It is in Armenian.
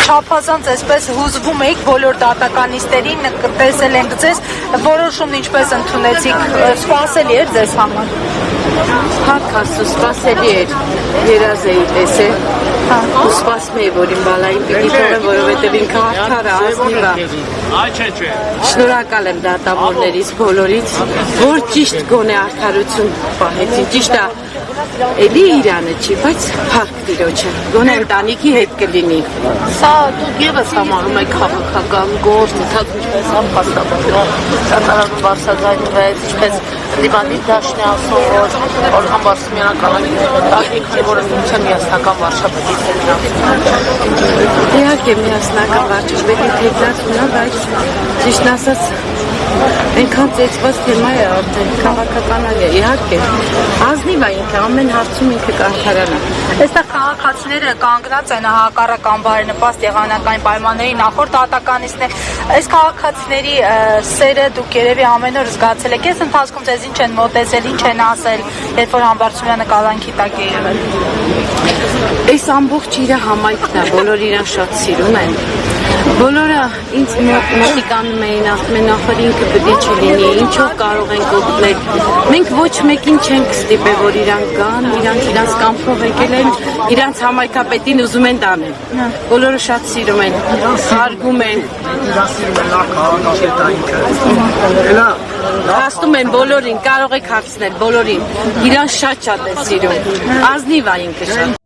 չափազանց այսպես հուզվում եք բոլոր դատականիստերին, տեսել ենք ձեզ, որոշումն ինչպես ընդունեցիք, սպասելի էր ձեզ համար։ Հարկասու սպասելի էր, երազ էի տեսել, ու սպասում էի, որ իմ բալային պիտի թողեմ, որովհետև ինքը արդար է, ազնիվ է։ Շնորհակալ եմ դատավորներից բոլորից, որ ճիշտ գոնե արդարություն պահեցին, ճիշտ է, էլի Իրանը չի, բայց փառք Տիրոջը, գոնե ընտանիքի հետ կլինի։ Սա դուք ևս համարում եք քաղաքական գործ, ցած ինչպես հապաստաբանող, դատարանում բարձրաձայնվեց, ինչպես Լիբանի դաշնի ասում, որ Օրհան Բարսումյանը կալանքի որը միության միասնական վարչապետից է նրանց։ Իհարկե միասնական վարչապետի թեկնածուն է, բայց ճիշտն ասած այնքան ծեծված թեմա է արդեն, քաղաքականալ է, իհարկե, ազնիվ է ինքը, ամեն հարցում ինքը կարդարանա։ Այստեղ քաղաքացիները կանգնած են հակառակ անբարենպաստ եղանակային պայմանների նախորդ դատականիստներ, այս քաղաքացիների սերը դուք երևի ամեն օր զգացել եք, այս ընթացքում ձեզ ինչ են մոտեցել, ինչ են ասել, երբ որ Համբարձումյանը կալանքի տակ է եղել։ Այս ամբողջ իր համայնքն է, բոլոր իրան շատ սիրում են։ Բոլորը ինձ մոտիկանում էին, ասում են նախր ինքը պետք է չլինի, ինչով կարող ենք օգնել։ Մենք ոչ մեկին չենք ստիպել, որ իրան գան, իրանց կամքով եկել են, իրանց համայնքապետին ուզում են տանել։ Բոլորը շատ սիրում են, հարգում են։ Հաստում են բոլորին, կարող եք հարցնել բոլորին, իրան շատ է սիրում, ազնիվ է ինքը շատ։